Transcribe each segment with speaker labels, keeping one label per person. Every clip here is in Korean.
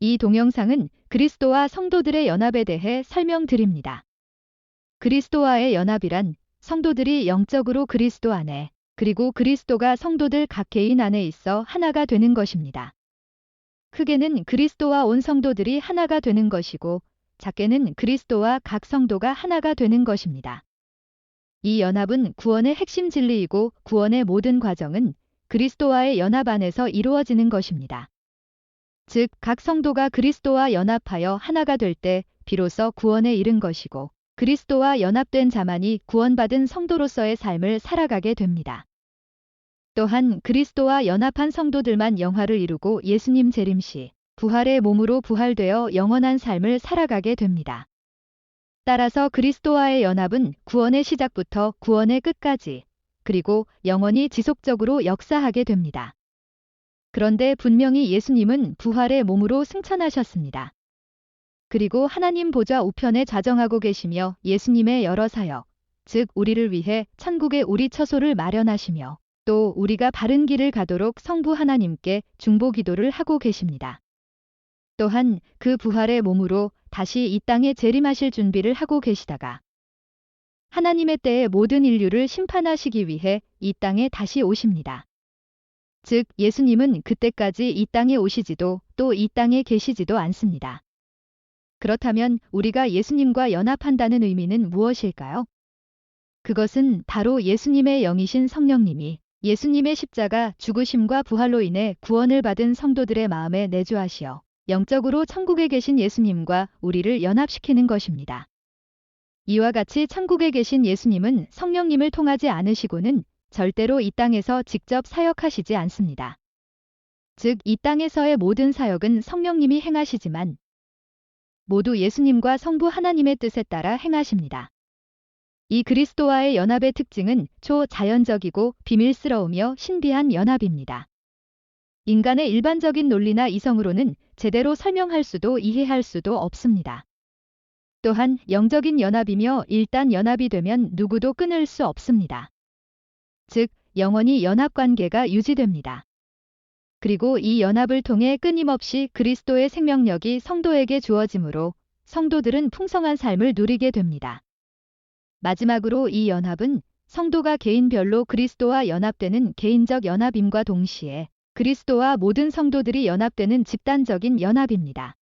Speaker 1: 이 동영상은 그리스도와 성도들의 연합에 대해 설명드립니다. 그리스도와의 연합이란 성도들이 영적으로 그리스도 안에, 그리고 그리스도가 성도들 각 개인 안에 있어 하나가 되는 것입니다. 크게는 그리스도와 온 성도들이 하나가 되는 것이고, 작게는 그리스도와 각 성도가 하나가 되는 것입니다. 이 연합은 구원의 핵심 진리이고 구원의 모든 과정은 그리스도와의 연합 안에서 이루어지는 것입니다. 즉, 각 성도가 그리스도와 연합하여 하나가 될 때 비로소 구원에 이른 것이고, 그리스도와 연합된 자만이 구원받은 성도로서의 삶을 살아가게 됩니다. 또한 그리스도와 연합한 성도들만 영화를 이루고 예수님 재림 시 부활의 몸으로 부활되어 영원한 삶을 살아가게 됩니다. 따라서 그리스도와의 연합은 구원의 시작부터 구원의 끝까지, 그리고 영원히 지속적으로 역사하게 됩니다. 그런데 분명히 예수님은 부활의 몸으로 승천하셨습니다. 그리고 하나님 보좌 우편에 좌정하고 계시며 예수님의 여러 사역, 즉 우리를 위해 천국의 우리 처소를 마련하시며 또 우리가 바른 길을 가도록 성부 하나님께 중보 기도를 하고 계십니다. 또한 그 부활의 몸으로 다시 이 땅에 재림하실 준비를 하고 계시다가 하나님의 때에 모든 인류를 심판하시기 위해 이 땅에 다시 오십니다. 즉 예수님은 그때까지 이 땅에 오시지도 또 이 땅에 계시지도 않습니다. 그렇다면 우리가 예수님과 연합한다는 의미는 무엇일까요? 그것은 바로 예수님의 영이신 성령님이 예수님의 십자가 죽으심과 부활로 인해 구원을 받은 성도들의 마음에 내주하시어 영적으로 천국에 계신 예수님과 우리를 연합시키는 것입니다. 이와 같이 천국에 계신 예수님은 성령님을 통하지 않으시고는 절대로 이 땅에서 직접 사역하시지 않습니다. 즉, 이 땅에서의 모든 사역은 성령님이 행하시지만 모두 예수님과 성부 하나님의 뜻에 따라 행하십니다. 이 그리스도와의 연합의 특징은 초자연적이고 비밀스러우며 신비한 연합입니다. 인간의 일반적인 논리나 이성으로는 제대로 설명할 수도 이해할 수도 없습니다. 또한 영적인 연합이며 일단 연합이 되면 누구도 끊을 수 없습니다. 즉, 영원히 연합 관계가 유지됩니다. 그리고 이 연합을 통해 끊임없이 그리스도의 생명력이 성도에게 주어지므로 성도들은 풍성한 삶을 누리게 됩니다. 마지막으로 이 연합은 성도가 개인별로 그리스도와 연합되는 개인적 연합임과 동시에 그리스도와 모든 성도들이 연합되는 집단적인 연합입니다.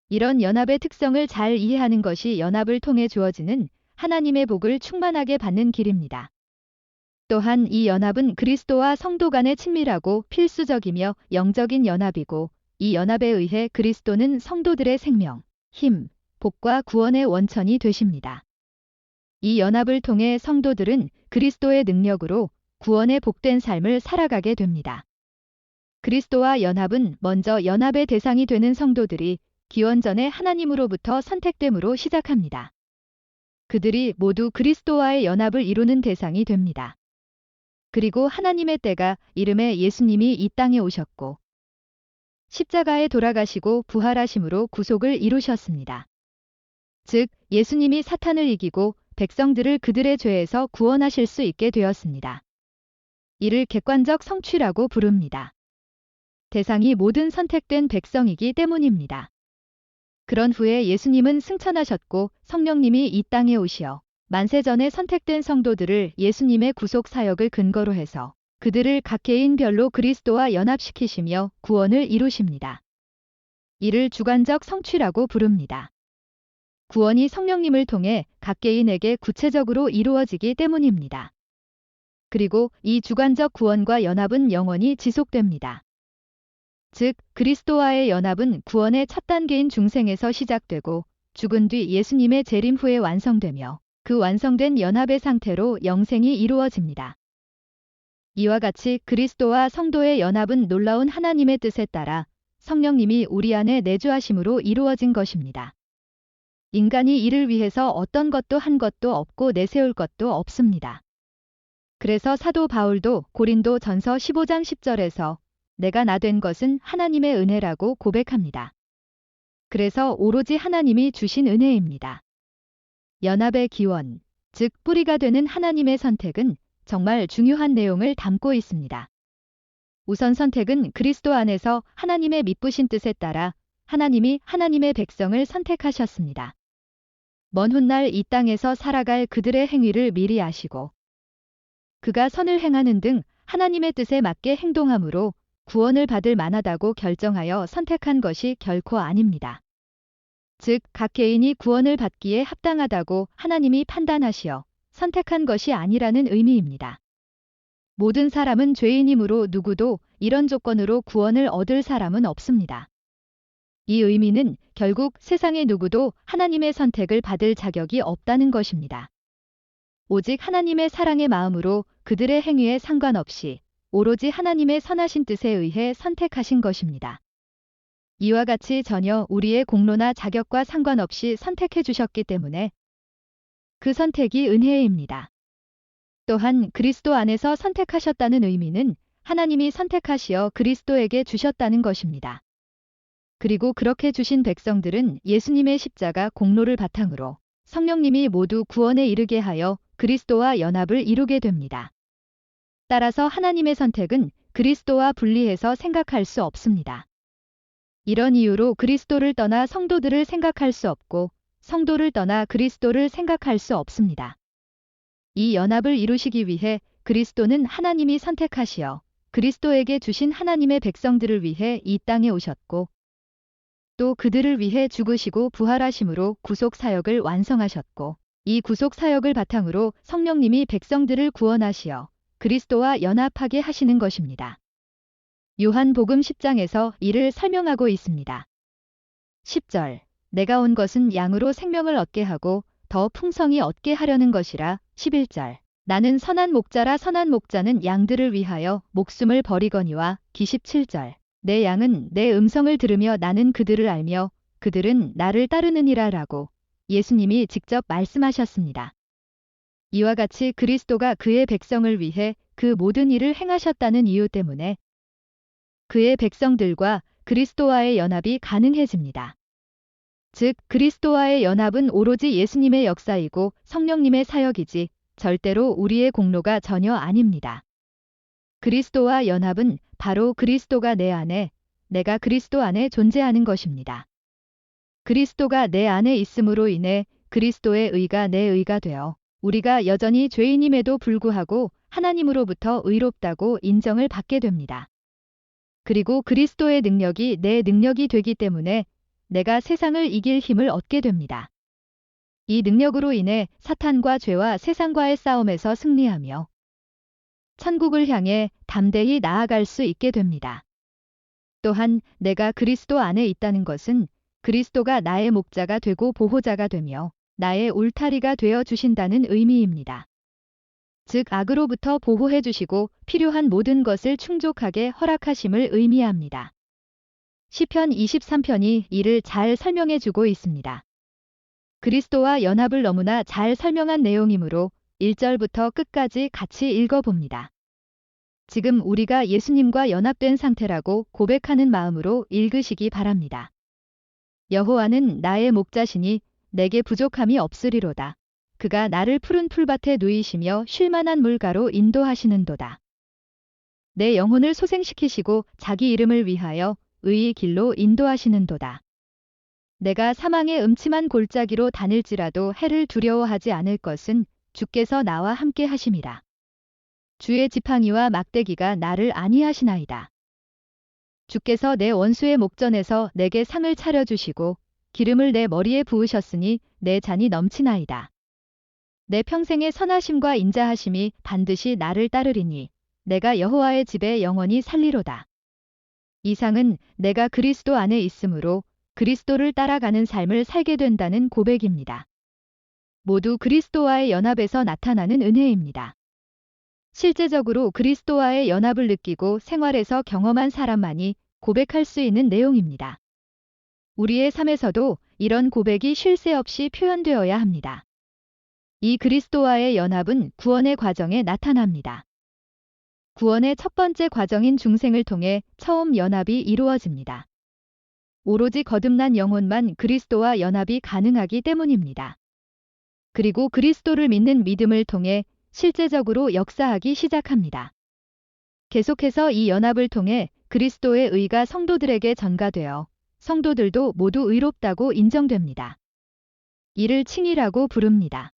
Speaker 1: 이런 연합의 특성을 잘 이해하는 것이 연합을 통해 주어지는 하나님의 복을 충만하게 받는 길입니다. 또한 이 연합은 그리스도와 성도 간의 친밀하고 필수적이며 영적인 연합이고, 이 연합에 의해 그리스도는 성도들의 생명, 힘, 복과 구원의 원천이 되십니다. 이 연합을 통해 성도들은 그리스도의 능력으로 구원의 복된 삶을 살아가게 됩니다. 그리스도와 연합은 먼저 연합의 대상이 되는 성도들이 기원전에 하나님으로부터 선택됨으로 시작합니다. 그들이 모두 그리스도와의 연합을 이루는 대상이 됩니다. 그리고 하나님의 때가 이름에 예수님이 이 땅에 오셨고 십자가에 돌아가시고 부활하심으로 구속을 이루셨습니다. 즉, 예수님이 사탄을 이기고 백성들을 그들의 죄에서 구원하실 수 있게 되었습니다. 이를 객관적 성취라고 부릅니다. 대상이 모든 선택된 백성이기 때문입니다. 그런 후에 예수님은 승천하셨고 성령님이 이 땅에 오시어 만세전에 선택된 성도들을 예수님의 구속 사역을 근거로 해서 그들을 각 개인별로 그리스도와 연합시키시며 구원을 이루십니다. 이를 주관적 성취라고 부릅니다. 구원이 성령님을 통해 각 개인에게 구체적으로 이루어지기 때문입니다. 그리고 이 주관적 구원과 연합은 영원히 지속됩니다. 즉, 그리스도와의 연합은 구원의 첫 단계인 중생에서 시작되고 죽은 뒤 예수님의 재림 후에 완성되며 그 완성된 연합의 상태로 영생이 이루어집니다. 이와 같이 그리스도와 성도의 연합은 놀라운 하나님의 뜻에 따라 성령님이 우리 안에 내주하심으로 이루어진 것입니다. 인간이 이를 위해서 어떤 것도 한 것도 없고 내세울 것도 없습니다. 그래서 사도 바울도 고린도 전서 15장 10절에서 내가 나 된 것은 하나님의 은혜라고 고백합니다. 그래서 오로지 하나님이 주신 은혜입니다. 연합의 기원, 즉 뿌리가 되는 하나님의 선택은 정말 중요한 내용을 담고 있습니다. 우선 선택은 그리스도 안에서 하나님의 미쁘신 뜻에 따라 하나님이 하나님의 백성을 선택하셨습니다. 먼 훗날 이 땅에서 살아갈 그들의 행위를 미리 아시고 그가 선을 행하는 등 하나님의 뜻에 맞게 행동함으로 구원을 받을 만하다고 결정하여 선택한 것이 결코 아닙니다. 즉, 각 개인이 구원을 받기에 합당하다고 하나님이 판단하시어 선택한 것이 아니라는 의미입니다. 모든 사람은 죄인이므로 누구도 이런 조건으로 구원을 얻을 사람은 없습니다. 이 의미는 결국 세상의 누구도 하나님의 선택을 받을 자격이 없다는 것입니다. 오직 하나님의 사랑의 마음으로 그들의 행위에 상관없이 오로지 하나님의 선하신 뜻에 의해 선택하신 것입니다. 이와 같이 전혀 우리의 공로나 자격과 상관없이 선택해 주셨기 때문에 그 선택이 은혜입니다. 또한 그리스도 안에서 선택하셨다는 의미는 하나님이 선택하시어 그리스도에게 주셨다는 것입니다. 그리고 그렇게 주신 백성들은 예수님의 십자가 공로를 바탕으로 성령님이 모두 구원에 이르게 하여 그리스도와 연합을 이루게 됩니다. 따라서 하나님의 선택은 그리스도와 분리해서 생각할 수 없습니다. 이런 이유로 그리스도를 떠나 성도들을 생각할 수 없고 성도를 떠나 그리스도를 생각할 수 없습니다. 이 연합을 이루시기 위해 그리스도는 하나님이 선택하시어 그리스도에게 주신 하나님의 백성들을 위해 이 땅에 오셨고 또 그들을 위해 죽으시고 부활하심으로 구속 사역을 완성하셨고 이 구속 사역을 바탕으로 성령님이 백성들을 구원하시어 그리스도와 연합하게 하시는 것입니다. 요한복음 10장에서 이를 설명하고 있습니다. 10절 내가 온 것은 양으로 생명을 얻게 하고 더 풍성히 얻게 하려는 것이라. 11절 나는 선한 목자라 선한 목자는 양들을 위하여 목숨을 버리거니와. 27절 내 양은 내 음성을 들으며 나는 그들을 알며 그들은 나를 따르느니라 라고 예수님이 직접 말씀하셨습니다. 이와 같이 그리스도가 그의 백성을 위해 그 모든 일을 행하셨다는 이유 때문에 그의 백성들과 그리스도와의 연합이 가능해집니다. 즉, 그리스도와의 연합은 오로지 예수님의 역사이고 성령님의 사역이지 절대로 우리의 공로가 전혀 아닙니다. 그리스도와 연합은 바로 그리스도가 내 안에, 내가 그리스도 안에 존재하는 것입니다. 그리스도가 내 안에 있음으로 인해 그리스도의 의가 내 의가 되어 우리가 여전히 죄인임에도 불구하고 하나님으로부터 의롭다고 인정을 받게 됩니다. 그리고 그리스도의 능력이 내 능력이 되기 때문에 내가 세상을 이길 힘을 얻게 됩니다. 이 능력으로 인해 사탄과 죄와 세상과의 싸움에서 승리하며 천국을 향해 담대히 나아갈 수 있게 됩니다. 또한 내가 그리스도 안에 있다는 것은 그리스도가 나의 목자가 되고 보호자가 되며 나의 울타리가 되어 주신다는 의미입니다. 즉 악으로부터 보호해 주시고 필요한 모든 것을 충족하게 허락하심을 의미합니다. 시편 23편이 이를 잘 설명해 주고 있습니다. 그리스도와 연합을 너무나 잘 설명한 내용이므로 1절부터 끝까지 같이 읽어봅니다. 지금 우리가 예수님과 연합된 상태라고 고백하는 마음으로 읽으시기 바랍니다. 여호와는 나의 목자시니 내게 부족함이 없으리로다. 그가 나를 푸른 풀밭에 누이시며 쉴만한 물가로 인도하시는도다. 내 영혼을 소생시키시고 자기 이름을 위하여 의의 길로 인도하시는도다. 내가 사망의 음침한 골짜기로 다닐지라도 해를 두려워하지 않을 것은 주께서 나와 함께 하심이라. 주의 지팡이와 막대기가 나를 안위하시나이다. 주께서 내 원수의 목전에서 내게 상을 차려주시고 기름을 내 머리에 부으셨으니 내 잔이 넘치나이다. 내 평생의 선하심과 인자하심이 반드시 나를 따르리니 내가 여호와의 집에 영원히 살리로다. 이상은 내가 그리스도 안에 있으므로 그리스도를 따라가는 삶을 살게 된다는 고백입니다. 모두 그리스도와의 연합에서 나타나는 은혜입니다. 실제적으로 그리스도와의 연합을 느끼고 생활에서 경험한 사람만이 고백할 수 있는 내용입니다. 우리의 삶에서도 이런 고백이 쉴 새 없이 표현되어야 합니다. 이 그리스도와의 연합은 구원의 과정에 나타납니다. 구원의 첫 번째 과정인 중생을 통해 처음 연합이 이루어집니다. 오로지 거듭난 영혼만 그리스도와 연합이 가능하기 때문입니다. 그리고 그리스도를 믿는 믿음을 통해 실제적으로 역사하기 시작합니다. 계속해서 이 연합을 통해 그리스도의 의가 성도들에게 전가되어 성도들도 모두 의롭다고 인정됩니다. 이를 칭의라고 부릅니다.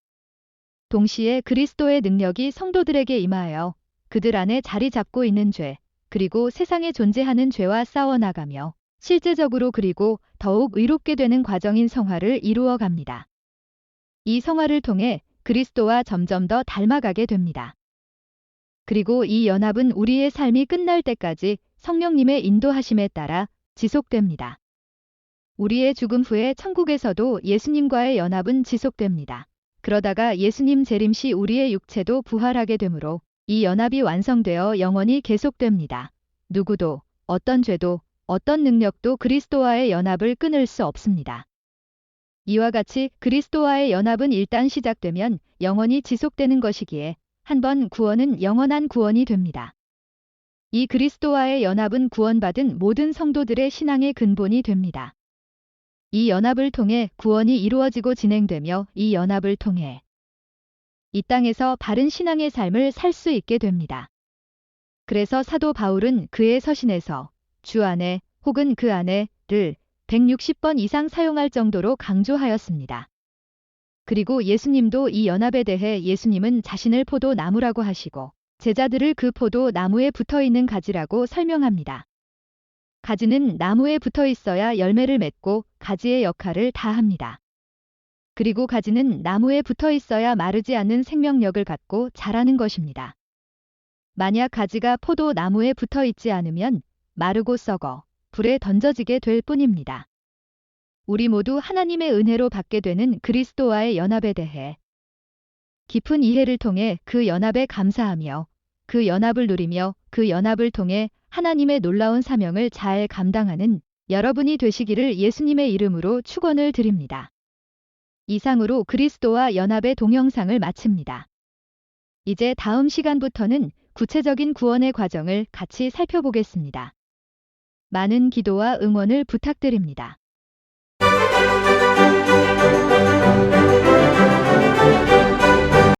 Speaker 1: 동시에 그리스도의 능력이 성도들에게 임하여 그들 안에 자리 잡고 있는 죄, 그리고 세상에 존재하는 죄와 싸워나가며 실제적으로 그리고 더욱 의롭게 되는 과정인 성화를 이루어 갑니다. 이 성화를 통해 그리스도와 점점 더 닮아가게 됩니다. 그리고 이 연합은 우리의 삶이 끝날 때까지 성령님의 인도하심에 따라 지속됩니다. 우리의 죽음 후에 천국에서도 예수님과의 연합은 지속됩니다. 그러다가 예수님 재림 시 우리의 육체도 부활하게 되므로 이 연합이 완성되어 영원히 계속됩니다. 누구도, 어떤 죄도, 어떤 능력도 그리스도와의 연합을 끊을 수 없습니다. 이와 같이 그리스도와의 연합은 일단 시작되면 영원히 지속되는 것이기에 한번 구원은 영원한 구원이 됩니다. 이 그리스도와의 연합은 구원받은 모든 성도들의 신앙의 근본이 됩니다. 이 연합을 통해 구원이 이루어지고 진행되며 이 연합을 통해 이 땅에서 바른 신앙의 삶을 살 수 있게 됩니다. 그래서 사도 바울은 그의 서신에서 주 안에 혹은 그 안에를 160번 이상 사용할 정도로 강조하였습니다. 그리고 예수님도 이 연합에 대해 예수님은 자신을 포도 나무라고 하시고 제자들을 그 포도 나무에 붙어 있는 가지라고 설명합니다. 가지는 나무에 붙어 있어야 열매를 맺고 가지의 역할을 다합니다. 그리고 가지는 나무에 붙어 있어야 마르지 않는 생명력을 갖고 자라는 것입니다. 만약 가지가 포도 나무에 붙어 있지 않으면 마르고 썩어 불에 던져지게 될 뿐입니다. 우리 모두 하나님의 은혜로 받게 되는 그리스도와의 연합에 대해 깊은 이해를 통해 그 연합에 감사하며 그 연합을 누리며 그 연합을 통해 하나님의 놀라운 사명을 잘 감당하는 여러분이 되시기를 예수님의 이름으로 축원을 드립니다. 이상으로 그리스도와 연합의 동영상을 마칩니다. 이제 다음 시간부터는 구체적인 구원의 과정을 같이 살펴보겠습니다. 많은 기도와 응원을 부탁드립니다.